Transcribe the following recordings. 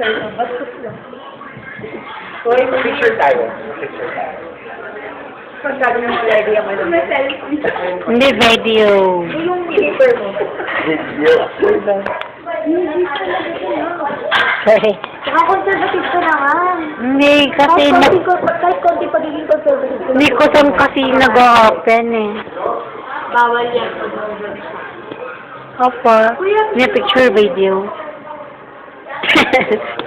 Bastos lang. Picture tayo. Picture tayo. Pagkado yung ready ang ano. May selfie. Hindi video. Yung paper mo. Video. Sorry. Saka conservative ka na nga. Hindi kasi Kahit konti pagiging conservative. hindi ko saan kasi nag-open eh. Bawal yan. Opo. May picture video.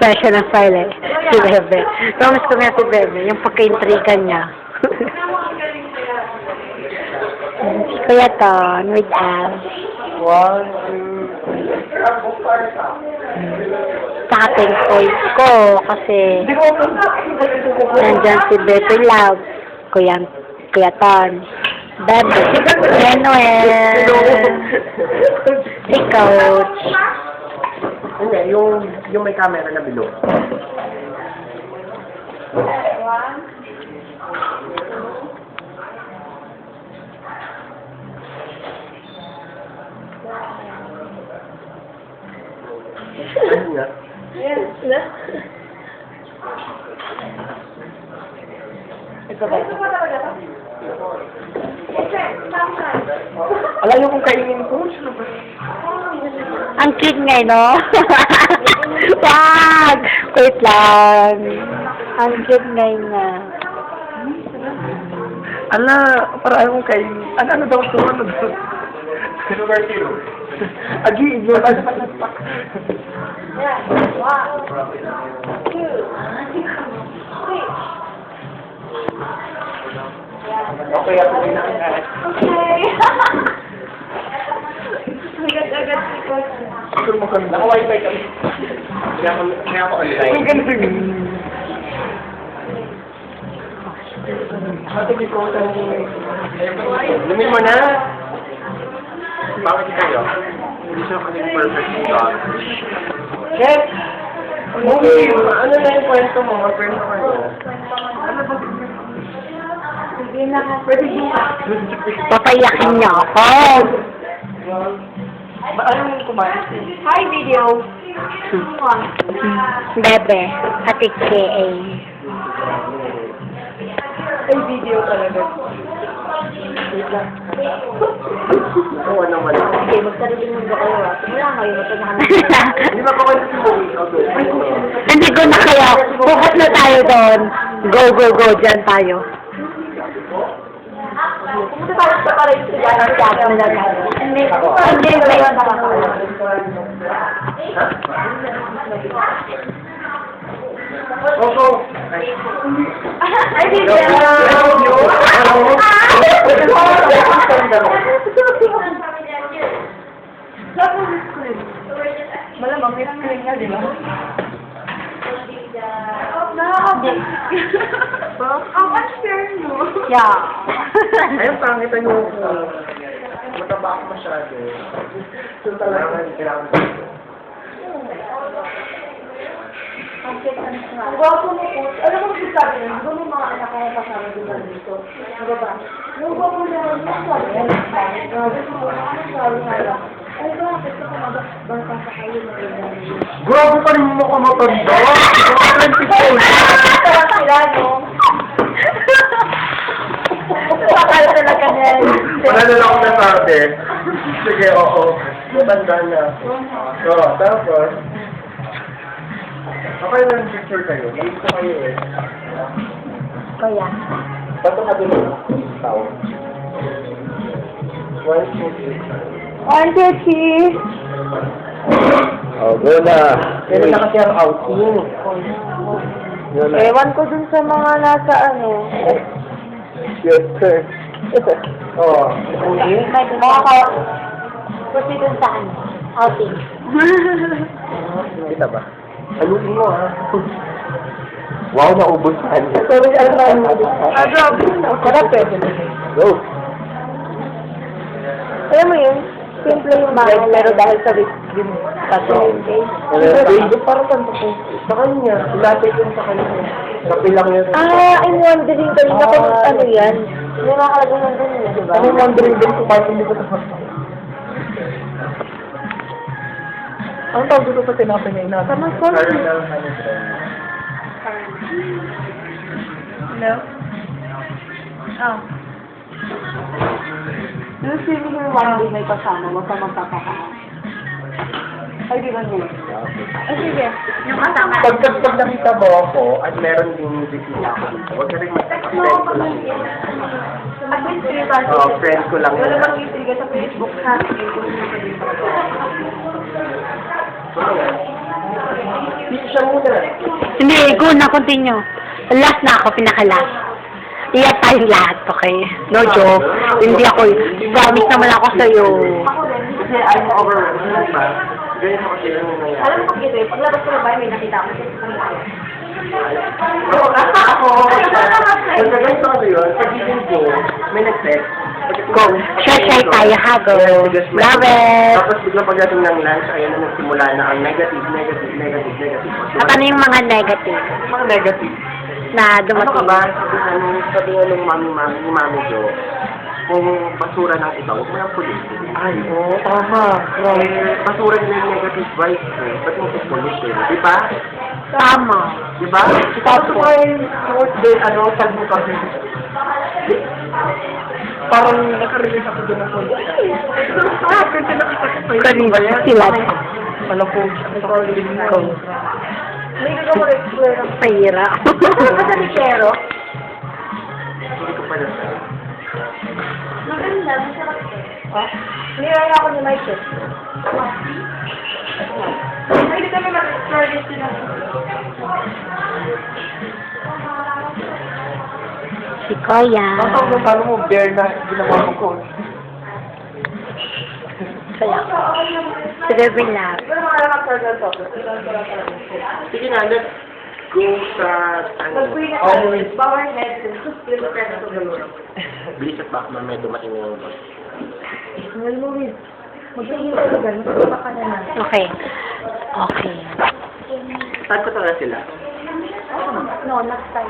Fashion ng file eh. Si Bebe. Promise ko nga si Bebe. Yung pagka-intriga niya. Si Kuya Ton with us. 1, 2, 3. Tapping voice ko kasi nandyan si Bebe Love. Kuya Ton. Bebe. Manuel. Si Coach. Hindi, yung may camera na below. Ano nga? Yes. Ito ba? Alam niyo kung kainin ko? Ang cute nga, no? Wag! Wait lang. Ang cute nga na. Ala, para ayaw kong kainin. Ano daw ito? Ano daw? Sino ba sino? Agi, yun. Yeah. 1, 2, 3. Okay, ako din ang Okay. Agad-agad si Coach. siguro mo kami. Naka-wifi kami. Kaya ako online. Ang ganda din. Ate, ko sa lumin mo na. Bakit kayo? Hindi siya kasi perfect shot. Check! Okay, ano na yung kwento mo? Mag-kwento ka na. Ano ba? Sige na nga. Pwede din ka. Papayakin niya ako. Anong kumain? Hi, video. Bebe. Atik K.A. Ay, video talaga. Wait lang. Oo naman. Sige, magsariling mundo kayo ha. Simula kayo, matanahan Hindi ba kawal si Moe? Hindi ko na kaya. Pukat na tayo doon. Go, go, go. Diyan tayo. Pumunta tayo sa parang estudyante sa akin na tayo. Hindi, kayo nakakaya. Opo. Ay, video. Malamang may screen nga, di ba? Nakakabig. Ang unfair mo. Yeah. Ayun, pangit nyo kung mataba ako masyado. So talaga, kailangan ko. Ang gwapo mo po. Alam mo kung sabi nun, doon yung mga anak ko na kasama din dito. Ano ba? Yung gwapo mo naman, yung sabi nun, grabe mo, ano sabi nga lang. Ay, bakit ka bangka sa kayo na rin. Grabe pa rin mo ka matanda. Sarap sila, no? Pakala talaga niya. Wala na lang ako nasabi. Sige, oo. Matanda na. Oo, tapos. Okay lang yung picture kayo. Nandito ko kayo eh. Kuya. Bato ka dun mo. Tao. 1, 2, 3. 1, 2, 3. Oh, go na. Kailan na kasi ang outing. Yun na. Ewan ko dun sa mga nasa ano. Yes, sir. Oo. Okay. Mga ka... Kasi dun sa ano. Outing. Kita ba? Haluin mo ha. Wow, naubos ka niya. Sorry, alam mo. Sarap eh. Go. Alam mo yun? Simple yung bahay, pero dahil sa risk din. Parang kanto ko. Sa kanya. Ilapit yun sa kanya. Kapi lang yun. I'm wondering kanina kung ano yan. May mga kalagay ng ganun, di ba? I'm wondering din kung paano hindi ko ito. Ang tawag dito sa tinapay na inatin? Tamang solid. Caramel honey bread. Hello? Oh. Yung sino mo one day may kasama, huwag ka magpapakain. Ay, di ba niya? Ay, sige. Yung kasama. Pag nakita mo ako at meron din bisita ako dito, huwag ka rin mag-friend ko lang yun. At least, three ba? Oo, friend ko lang Wala yun. bang itriga sa Facebook, ha? Siya muna. Hindi, go na, continue. Last na ako, pinaka-last. Iyak tayong lahat, okay? No joke. Hindi ako, promise naman ako sa'yo. Ako din. Kasi I'm overwhelmed, ba? Ganyan ako sila yung nangyari. Alam mo pag ito, paglabas ko na ba, may nakita ako. Ako, pag ganito kasi yun, pag-ibig ko, may nag-text. Go. Share tayo, ha? Go. Love it. Tapos biglang pagdating ng lunch, ayun na nagsimula na ang negative. At ano yung mga negative Mga negative. na Ano ka dumating? ba? Sabi nga nung mami Jo, kung basura ng iba, huwag mo lang pulitin. Ay, oo, tama. Basura nila yung negative vibes eh. Ba't mo pupulit eh? Di ba? Tama. Di ba? Tapos ko yung short day, tag mo kasi. Parang nakarelease ako doon ng pulit. Kasi nakita ko pa Kanina sila. Alam ko, Go. May gagawa explore ng Pahira. Ano ba sa Michero? hindi ko pa nasa. Maganda, masarap eh. Nilaya ako ni Michael. Hindi kami mag-explore dito na. Si Kuya. Tatawag na paano mo, bear na ginawa mo ko. Kaya. Si Baby Love. Siguro mga mag-explore to. Sige na, let's go sa, Mag-queen na tayo. Power head. Bilis at baka mamaya dumating yung boss. Mahal mo, Will. Magtingin ka na dyan. Magpapa ka na na. Okay. Okay. Saan ko talaga sila? No, next time.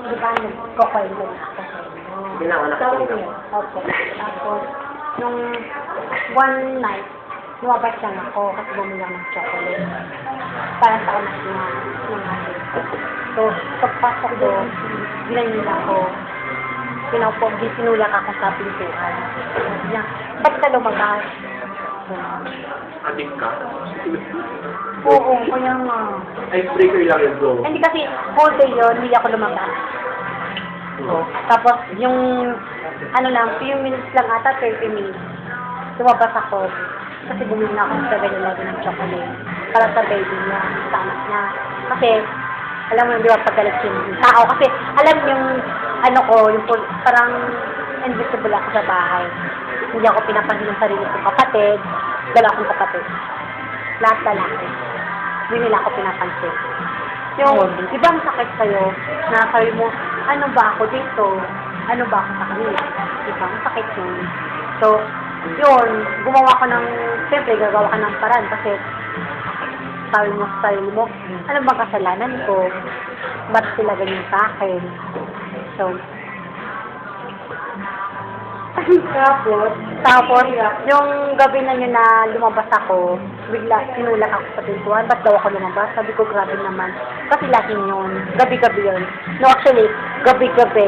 Di ba, nagkakwento na ako sa inyo. Sige lang, anak ko Sorry lang. yun. Opo. Tapos, nung one night, lumabas lang ako kasi bumili ako ng chocolate. Para sa anak niya, ng asin. So, pagpasok doon, ginanyan ako. Sinulak ako sa pintuan. Sabi niya, ba't ka lumabas? Adik ka? Oo, kaya nga. Icebreaker lang yung go. Hindi kasi whole day yun, hindi ako lumabas. Tapos, yung, ano lang, few minutes lang ata, 30 minutes. Lumabas ako. Kasi bumili na ako ng 7-Eleven ng chocolate. Para sa baby niya, sa anak niya. Kasi, alam mo yung di ba paggalit yung tao. Kasi, alam yung, ano ko, yung parang invisible ako sa bahay. Hindi ako pinapansin ng sarili kong kapatid. Dala akong kapatid. Lahat lalaki. Hindi nila ako pinapansin. Yung, di ba masakit sa'yo, na sabi mo, ano ba ako dito? Ano ba ako sa kanila? Di ba? Masakit yun. So, yun, gumawa ko ng, siyempre, gagawa ka ng paraan kasi sabi mo sa sarili mo, ano bang kasalanan ko? Ba't sila ganyan sa akin? So, tapos, yung gabi na yun na lumabas ako, bigla sinulak ako sa pintuan, ba't daw ako lumabas? Sabi ko, grabe naman. Kasi lasing yun. Gabi-gabi yun. No, actually, gabi-gabi,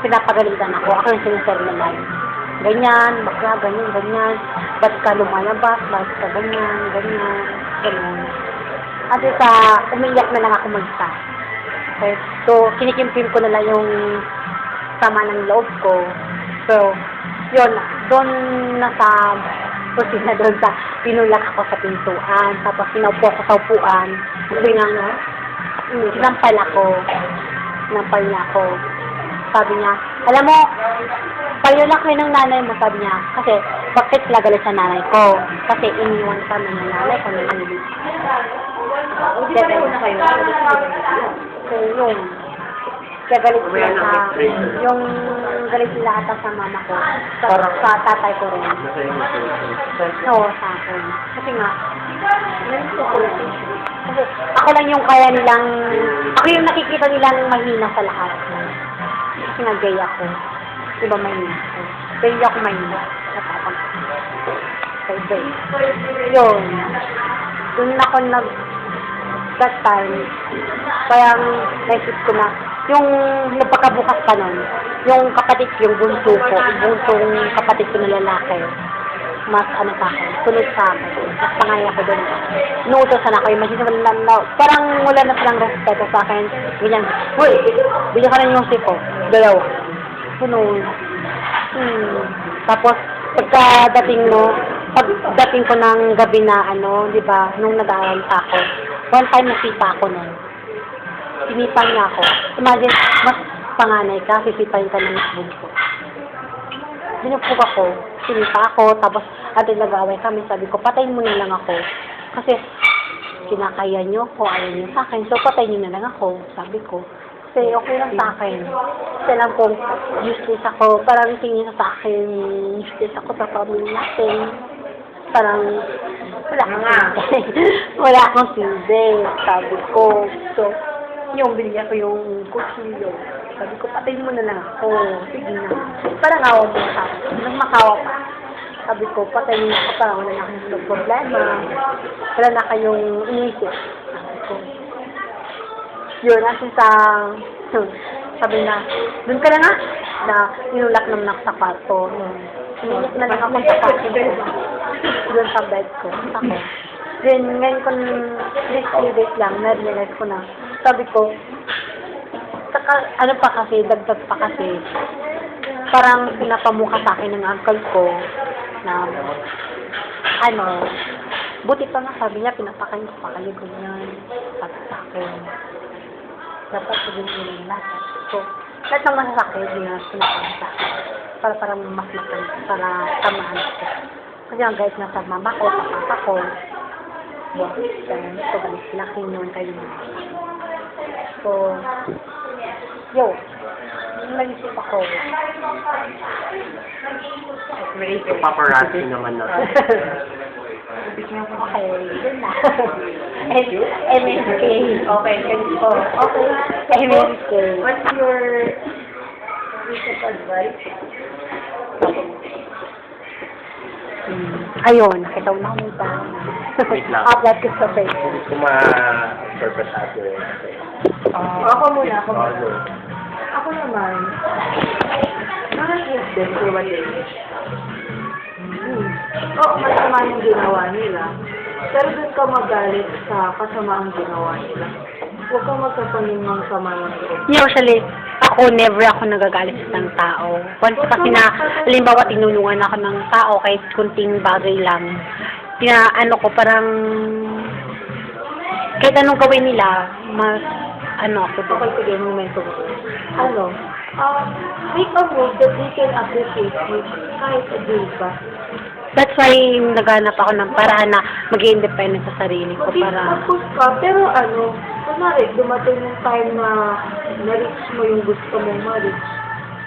pinapagalitan ako. Ako yung siniserve naman. Ganyan, bakla, ganyan. Ba't ka lumalabas? Ba't ka ganyan. At sa, umiyak na lang ako mag-isa. Okay? So, kinikimpim ko na lang yung sama ng loob ko. So, yun, doon nasa kusina doon sa pinulak ako sa pintuan, tapos pinaupo ako sa upuan, sabi nga, sinampal niya ako. Sabi niya, alam mo, payo lang kayo ng nanay mo, sabi niya, kasi bakit sila galit sa nanay ko? Kasi iniwan ka ng nanay ko ng ano. So, yun. Kaya galit sila sa, yung galit sila ata sa mama ko, sa tatay ko rin. Oo, sa akin. Kasi nga, kasi ako lang yung kaya nilang, ako yung nakikita nilang mahina sa lahat. Kasi nga gay ako. Diba mahina ako? Pero hindi ako mahina. Natapang ako. Kaya Tuesday. Yun. Doon ako that time, parang naisip ko na, yung nagpakabukas pa nun, yung kapatid, yung bunso ko, bunsong kapatid ko na lalaki, mas ano sa akin, sunod sa akin, mas pangaya ko doon. Inuutosan ako, imagine na, parang wala na silang respeto sa akin, ganyan, uy, bigyan ka na yung ko, dalawa. Sunod. Tapos, pagdating ko ng gabi na ano, di ba, nung nag-aaral pa ako, one time nasipa ako nun. Sinipa niya ako. Imagine, mas panganay ka, sisipain ka ng mas bunso. Binupog ako, sinipa ako, tapos atin nag-aaway kami, sabi ko, patayin mo na lang ako. Kasi, kinakaya niyo ko, ayaw niyo sa akin, so patayin niyo na lang ako, sabi ko. Kasi okay lang sa akin. Kasi alam kong useless ako, parang tingin sa akin, useless ako sa pamilya natin. Parang, wala akong silbi, sabi ko. So, yung binigyan ko yung kutsilyo. Sabi ko, patayin mo na lang ako. Sige na. Parang awa mo sa akin. Nang makawa pa. Sabi ko, patayin mo ako. Parang wala na kayong problema. Wala na kayong inisip. Sabi ko. Yun, kasi sabi na, dun ka na nga. Na inulak naman ako sa kwarto. Inulak na lang ako sa kwarto. Doon sa bed ko. Ako. Then, ngayon ko, 3 days lang, na-realize ko na. Sabi ko, saka, ano pa kasi, dagdag pa kasi, parang pinapamuka sa akin ng uncle ko, na, ano, buti pa nga, sabi niya, pinapakain ko pa kayo, ganyan, sabi sa akin. Dapat sabihin ko yung lahat. So, lahat ng masasakit, yun na pinapakain sa akin. Para mas matang, para tamaan ko. Kasi ang guys na sa mama ko, sa papa ko, buwan, so, laki yun kayo. So, nag-isip ako. Paparazzi naman na. Okay, yun na. MSK. Okay, ganito. Okay, MSK. What's your recent advice? Ayun, nakita ko na kung Wait lang. upload ko sa Facebook. Hindi ko ma-purpose ato eh. Ako muna, ako muna. Ako. Ako naman, nakakit din for what they Oo, masama yung ginawa nila. Pero doon ka magalit sa kasamaang ginawa nila. Huwag kang magkapanin ng sama ng loob. Usually, ako, never ako nagagalit sa isang tao. Once kasi na, halimbawa, tinulungan ako ng tao kahit kunting bagay lang. Ano ko, parang, kahit anong gawin nila, mas, ano ako doon. Okay, sige, momento ko. Ano? Make a move that they can appreciate you kahit a day pa. That's why, naghanap ako ng paraan na mag-independent sa sarili ko para... Mag-push ka, pero ano, kunwari, dumating yung time na na-reach mo yung gusto mong ma-reach.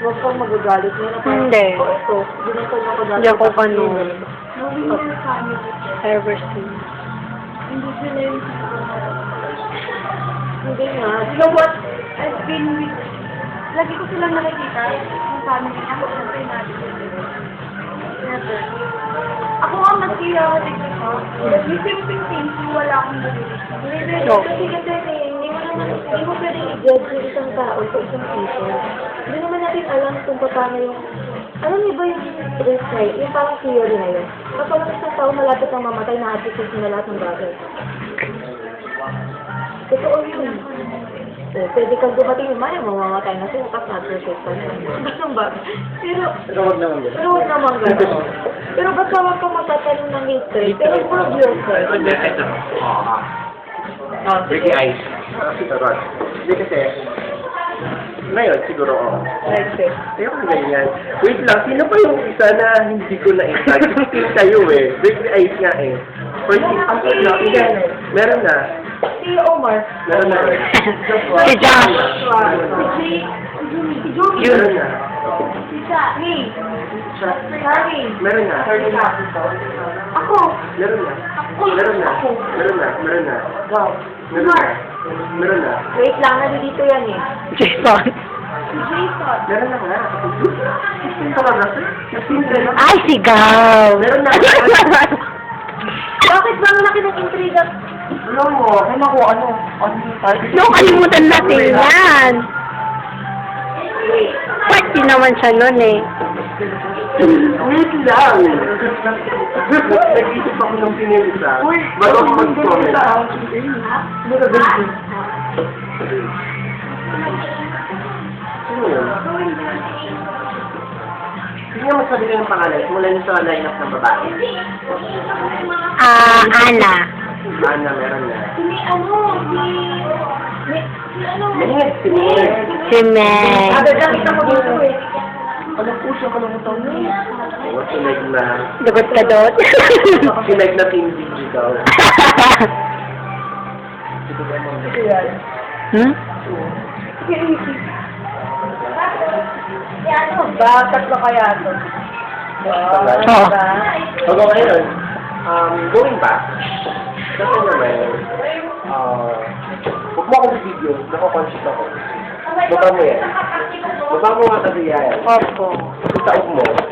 Huwag kang magagalit mo na parang, Hindi. ito, ginito na ako dati. Hindi ako ganun. Moving your family. Ever since. Hindi sila yung hindi nga. You know what? I've been with... Lagi ko silang nakikita. Yung family niya. Siyempre natin. Never. Ako nga mag-chaotic ako. Yung simple things, yung wala akong nalilito. No. Kasi hindi mo pwedeng i-judge yung isang tao sa isang people. Hindi naman natin alam kung paano yung... Alam niyo ba yung risk na yun? Yung parang theory na yun. Kapag ang isang tao malapit ng mamatay, na-appreciate na lahat ng bagay. Totoo yun. Pwede kang dumating yung maya, mamamatay na sila kasi na-appreciate ka na. Gusto ba? Pero huwag naman yun. pero huwag naman gano'n. Pero basta huwag kang magtatanong ng hatred. Pero prove yourself. Ricky Ice. Hindi kasi, ngayon, siguro ako. Ayoko na ganyan. Wait lang, sino pa yung isa na hindi ko na-intag? 16 kayo eh. Ricky Ice nga eh. For meron na. Si Omar. Meron na. Si Josh. Si Jumi. Meron na. Si Shani. Shani. Meron na. Ako. Meron na. Ako. Meron na. Ako. Meron na. Meron na. Go. Meron na. Meron na. Wait lang, nandito yan eh. Jason. Si Jason. Meron na nga. 16 talaga. 16 talaga. Ay, sigaw! Meron na. Bakit ba ang laki ng intriga? Alam mo, ako ano No, kalimutan natin yan. Party naman siya nun eh. Wait lang! Nag-isip ako ng pinilisa. Bago ako mag-comment. Sino yun? Sige nga magsabi kayo ng pangalan. Simula niyo sa line-up ng babae. Ana. Ana, meron na. Ano? Siningit. Si Meg. Nakita ko dito eh. Ano po siya ka ng taon niya? Oo, sinag na. Lagot ka doon. Sinag na team digital. Hmm? Ano ba? Tatlo kaya ito. Oo. Bago ngayon, going back, kasi naman, huwag mo akong video, nakakonship ako. Baba mo yan. Baba mo nga kasi yan. Opo. Taog mo.